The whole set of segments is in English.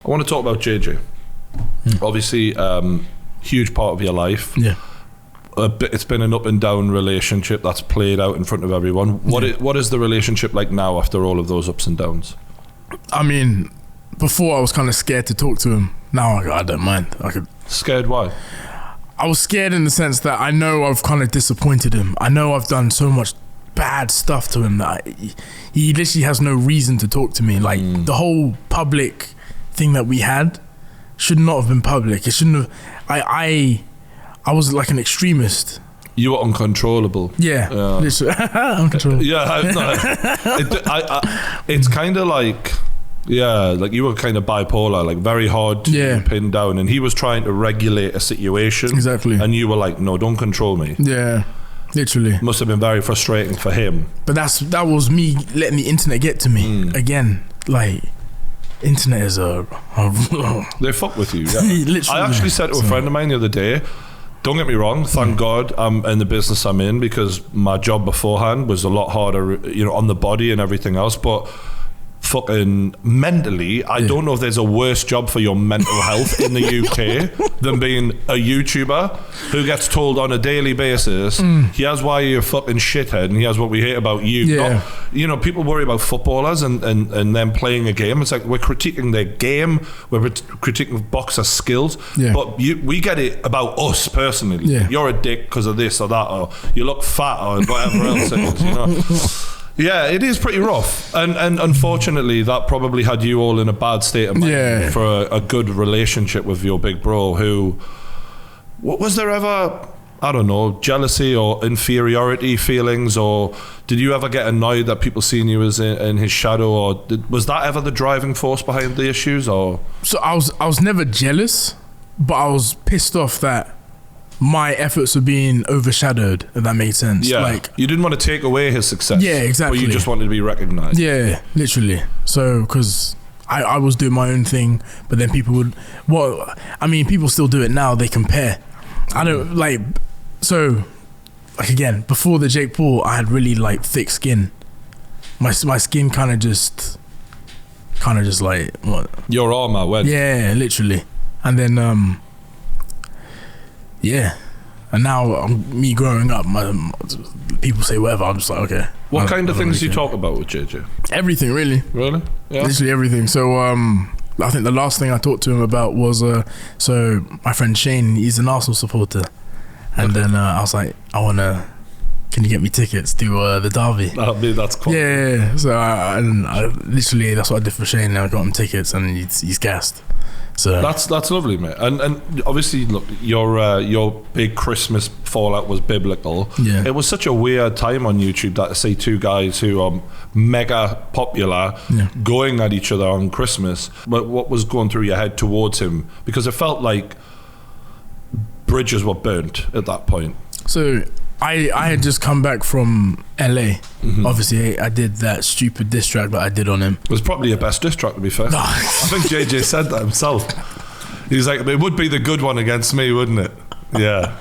I want to talk about JJ. Obviously, huge part of your life. Yeah. It's been an up and down relationship that's played out in front of everyone. What is the relationship like now after all of those ups and downs? I mean, before I was kind of scared to talk to him. Now I don't mind. Scared why? I was scared in the sense that I know I've kind of disappointed him. I know I've done so much bad stuff to him that he literally has no reason to talk to me. Like the whole public thing that we had should not have been public. It shouldn't have. I was like an extremist. You were uncontrollable. Yeah. Uncontrollable. Yeah, it's kind of like, like you were kind of bipolar, like very hard to pin down, and he was trying to regulate a situation. Exactly. And you were like, no, don't control me. Yeah, literally. Must have been very frustrating for him. But that was me letting the internet get to me. Again, like, internet is they fuck with you. Yeah. Literally. I actually said to a friend of mine the other day, don't get me wrong, thank God I'm in the business I'm in, because my job beforehand was a lot harder, on the body and everything else, but fucking mentally, I don't know if there's a worse job for your mental health in the UK than being a YouTuber who gets told on a daily basis, here's why you're a fucking shithead and here's what we hate about you. Yeah. People worry about footballers and them playing a game. It's like we're critiquing their game, we're critiquing boxer skills, but we get it about us personally. You're a dick because of this or that, or you look fat or whatever else it is, Yeah, it is pretty rough, and unfortunately that probably had you all in a bad state of mind for a good relationship with your big bro. Who was there ever, I don't know, jealousy or inferiority feelings, or did you ever get annoyed that people seen you as in his shadow, or was that ever the driving force behind the issues? Or so I was never jealous, but I was pissed off that my efforts were being overshadowed, if that made sense. Yeah, like, you didn't want to take away his success. Yeah, exactly. But you just wanted to be recognised. Yeah, literally. So, because I was doing my own thing, but then people would, people still do it now, they compare. I don't, like, so, like, again, before the Jake Paul, I had really, like, thick skin. My skin kind of just like, what? Your armour went. Yeah, literally. And then, and now me growing up, people say whatever. I'm just like, okay. What kind of things do you talk about with JJ? Everything, really. Really? Yeah. Literally everything. So I think the last thing I talked to him about was so my friend Shane, he's an Arsenal supporter, and then I was like, can you get me tickets to the derby? That's cool. Yeah. So I literally, that's what I did for Shane. I got him tickets, and he's gassed. So that's lovely, mate. And obviously, look, your big Christmas fallout was biblical. Yeah. It was such a weird time on YouTube that to see two guys who are mega popular going at each other on Christmas. But what was going through your head towards him? Because it felt like bridges were burnt at that point. So I had just come back from LA. Obviously, I did that stupid diss track that I did on him. It was probably your best diss track, to be fair. I think JJ said that himself. He's like, it would be the good one against me, wouldn't it? Yeah.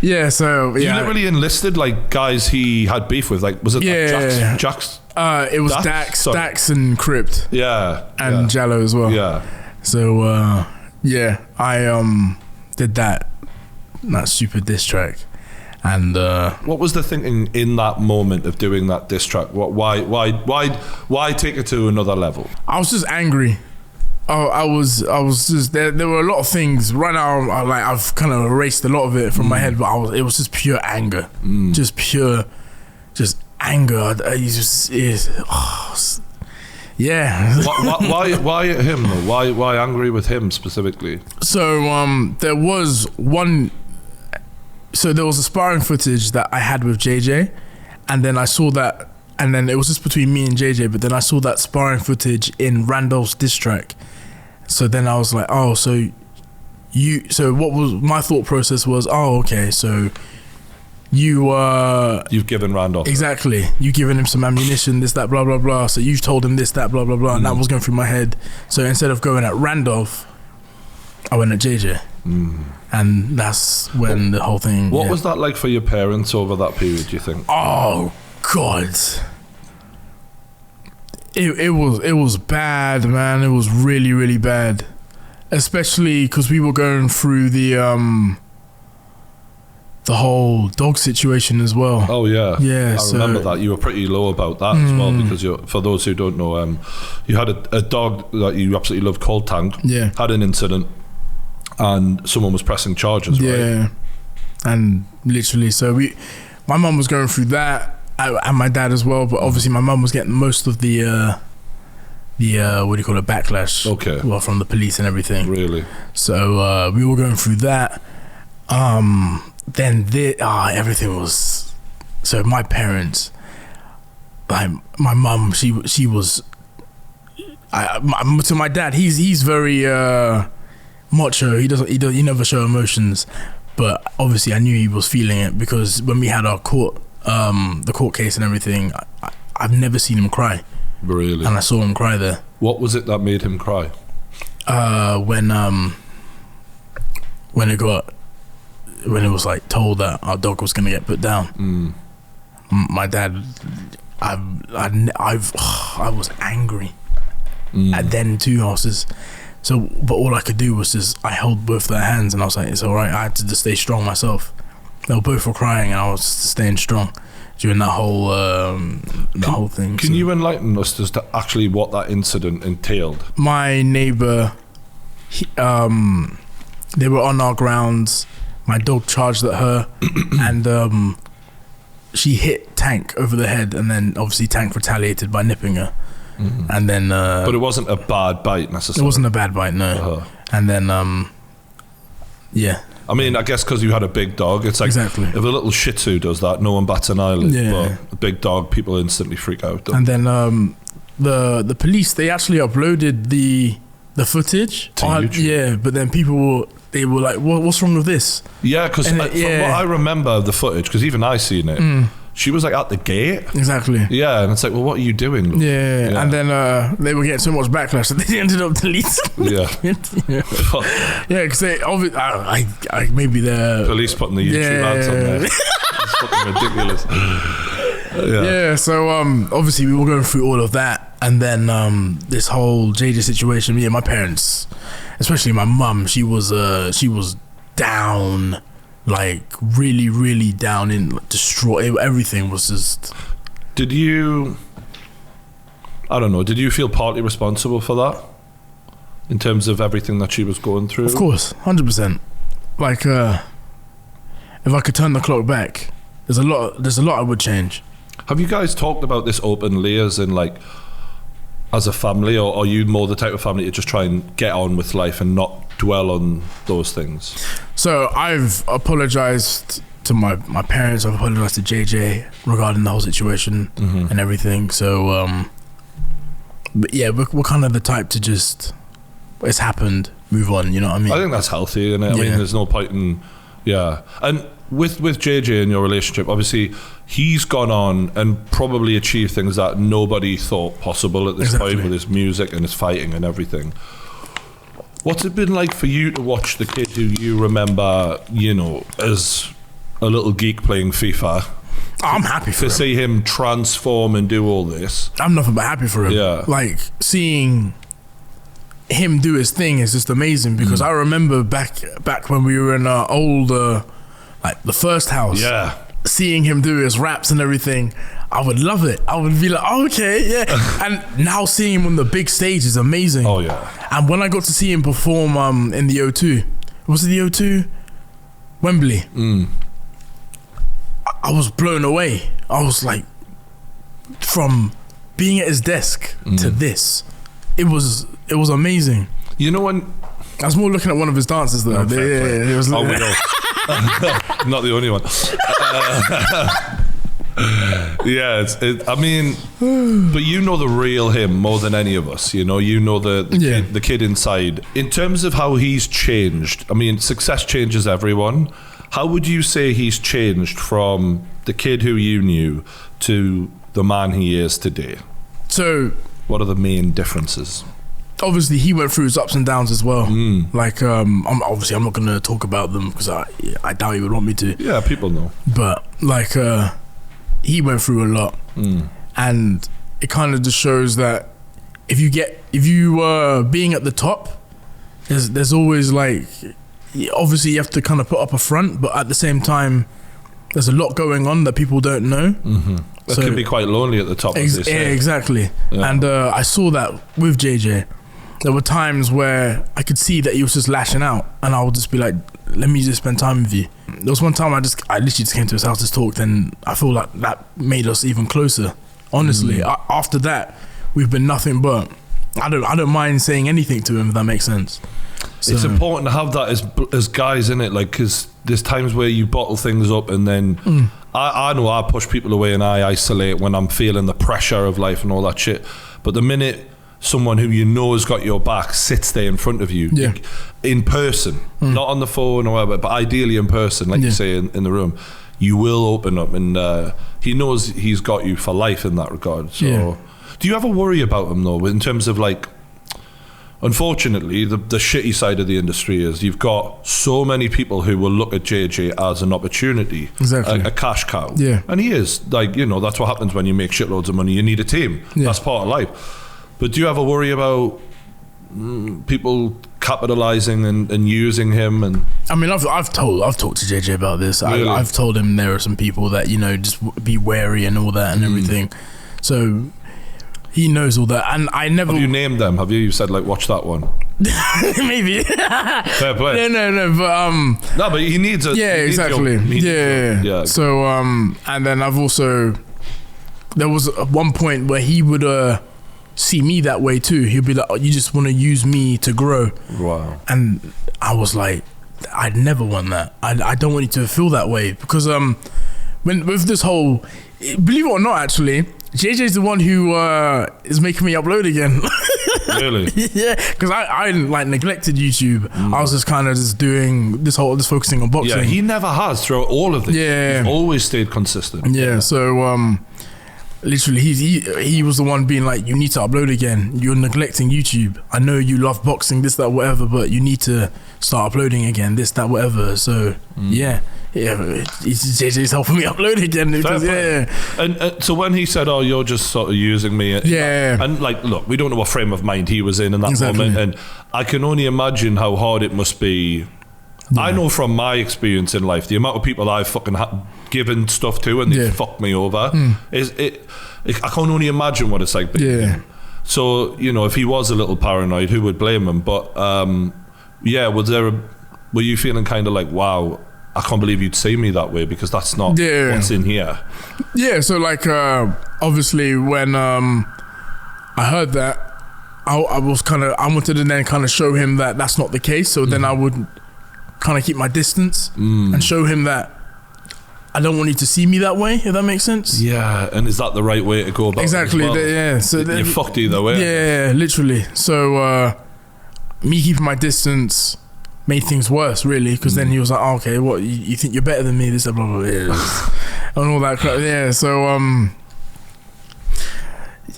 Yeah, so You literally enlisted like guys he had beef with. Like, was it Jax? It was Dax and Crypt. Yeah. And Jallo as well. Yeah. So I did that stupid diss track. And what was the thinking in that moment of doing that diss track? Why take it to another level? I was just angry. I was just there were a lot of things right now. I've kind of erased a lot of it from my head, but it was just pure anger, just anger. Yeah. Why at him though? Why angry with him specifically? So there was one. So there was a sparring footage that I had with JJ, and then I saw that, and then it was just between me and JJ, but then I saw that sparring footage in Randolph's diss track. So then I was like, so what was my thought process was, okay, so you've given Randolph. Exactly. You've given him some ammunition, this, that, blah, blah, blah. So you've told him this, that, blah, blah, blah. And that was going through my head. So instead of going at Randolph, I went at JJ. And that's when the whole thing. What was that like for your parents over that period, do you think? Oh God, It was bad, man. It was really, really bad, especially because we were going through the whole dog situation as well. Oh yeah, yeah. I remember that. You were pretty low about that as well, because for those who don't know, you had a dog that you absolutely loved called Tank. Yeah. Had an incident, and someone was pressing charges. Yeah. Right? And literally, so my mum was going through that, and my dad as well. But obviously, my mum was getting most of the what do you call it, backlash? Okay. Well, from the police and everything. Really. So we were going through that. Then everything was. So my parents, like my mum, she was. To my dad, he's very macho. He never show emotions, but obviously I knew he was feeling it, because when we had our the court case and everything, I've never seen him cry. Really. And I saw him cry there. What was it that made him cry? When it was like told that our dog was gonna get put down. My dad, I was angry. And then too, I was just but all I could do was just, I held both their hands and I was like, it's all right. I had to just stay strong myself. They were both crying and I was just staying strong during that whole whole thing. Can you enlighten us as to actually what that incident entailed? My neighbour, they were on our grounds. My dog charged at her, and she hit Tank over the head, and then obviously Tank retaliated by nipping her. And then but it wasn't a bad bite necessarily. It wasn't a bad bite, no. And then yeah, I mean, I guess because you had a big dog, it's like, exactly, if a little Shih Tzu does that, no one bats an eyelid. Yeah. But a big dog, people instantly freak out. And then the police, they actually uploaded the footage to YouTube. Yeah, but then people they were like, what's wrong with this? Yeah, because from what I remember of the footage, because even I seen it, she was like at the gate. Exactly. Yeah, and it's like, well, what are you doing? Look? Yeah, and then they were getting so much backlash that they ended up deleting. Yeah, because they obviously, I maybe the police putting the YouTube ads on there. It's fucking ridiculous. Yeah. So obviously we were going through all of that, and then this whole JJ situation. Me and my parents, especially my mum, she was down. Like really, really down, in distraught. Everything was just. Did you feel partly responsible for that, in terms of everything that she was going through? Of course, 100%. Like, if I could turn the clock back, there's a lot I would change. Have you guys talked about this openly, as in like, as a family, or are you more the type of family to just try and get on with life and not dwell on those things? So I've apologized to my parents. I've apologized to JJ regarding the whole situation and everything. So but yeah, we're kind of the type to just, it's happened, move on, you know what I mean? I think that's healthy, isn't it? I mean, there's no point in and with JJ in your relationship, obviously he's gone on and probably achieved things that nobody thought possible at this point, with his music and his fighting and everything. What's it been like for you to watch the kid who you remember, as a little geek playing FIFA? I'm happy for him. To see him transform and do all this. I'm nothing but happy for him. Yeah. Like, seeing him do his thing is just amazing, because I remember back when we were in our old, like the first house. Yeah. Seeing him do his raps and everything, I would love it. I would be like, oh, okay, yeah. And now seeing him on the big stage is amazing. Oh yeah. And when I got to see him perform in the O2, was it the O2? Wembley. I was blown away. I was like, from being at his desk to this, it was amazing. You know when I was more looking at one of his dances though. It was. Oh, we know. Not the only one. Yeah, I mean, but you know the real him more than any of us. You know the kid inside. In terms of how he's changed, I mean, success changes everyone. How would you say he's changed from the kid who you knew to the man he is today? So, what are the main differences? Obviously, he went through his ups and downs as well. Like, I'm not going to talk about them because I doubt he would want me to. Yeah, people know. But like, he went through a lot, and it kind of just shows that if you being at the top, there's always like, obviously you have to kind of put up a front, but at the same time, there's a lot going on that people don't know. Mm-hmm. It can be quite lonely at the top. Exactly. Yeah. And I saw that with JJ. There were times where I could see that he was just lashing out, and I would just be like, let me just spend time with you. There was one time I literally just came to his house to talk, and I feel like that made us even closer. Honestly, after that, we've been nothing but. I don't mind saying anything to him, if that makes sense. So, it's important to have that as guys, innit? Like, because there's times where you bottle things up, and then I know I push people away and I isolate when I'm feeling the pressure of life and all that shit. But the minute someone who you know has got your back sits there in front of you, in person, not on the phone or whatever, but ideally in person, like you say, in the room, you will open up, and he knows he's got you for life in that regard. So do you ever worry about him though, in terms of like, unfortunately, the shitty side of the industry is you've got so many people who will look at JJ as an opportunity, a cash cow. Yeah. And he is, like, you know, that's what happens when you make shitloads of money. You need a team. Yeah. That's part of life. But do you ever worry about people capitalizing and using him? And I mean, I've talked to JJ about this. Really? I've told him there are some people that, you know, just be wary and all that and everything. So he knows all that, and I never. Have you named them? Have you said like, watch that one? Maybe. Fair play. No, but no, but he needs a. Yeah, exactly. Yeah. So and then I've also, there was one point where he would see me that way too. He'd be like, oh, you just want to use me to grow. Wow. And I was like, I'd never want that. I don't want you to feel that way, because when with this whole, believe it or not, actually, JJ's the one who is making me upload again. Really? Yeah, because I like neglected YouTube. I was just kind of just doing this focusing on boxing. Yeah, he never has throughout all of this. Yeah, he's always stayed consistent. Yeah, so literally he was the one being like, you need to upload again. You're neglecting YouTube. I know you love boxing, this, that, whatever, but you need to start uploading again, this, that, whatever. So JJ's helping me upload again. And so when he said, oh, you're just sort of using me, and like, look, we don't know what frame of mind he was in that moment, and I can only imagine how hard it must be. I know from my experience in life, the amount of people I've fucking given stuff to and they fucked me over I can only imagine what it's like being him. So, you know, if he was a little paranoid, who would blame him? But were you feeling kind of like, wow, I can't believe you'd see me that way, because that's not what's in here? Yeah, so like obviously when I heard that, I wanted to then kind of show him that that's not the case. So then I would kind of keep my distance and show him that I don't want you to see me that way, if that makes sense. Yeah, and is that the right way to go about exactly, it as well? Yeah. So you're fucked either way. Yeah, literally. So me keeping my distance made things worse, really, because then he was like, oh, okay, what, you think you're better than me, this, blah, blah, blah, and all that crap. Yeah, so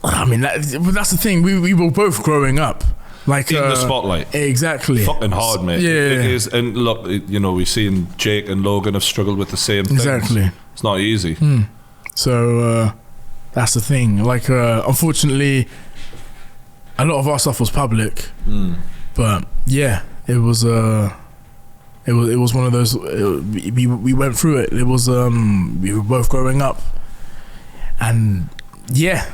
I mean, that's the thing, we were both growing up like in the spotlight. Exactly. Fucking hard, mate. Yeah. It is. And look, you know, we've seen Jake and Logan have struggled with the same things. Exactly. It's not easy. So that's the thing. Like, unfortunately, a lot of our stuff was public. But yeah, it was one of those. We went through it. It was we were both growing up, and yeah.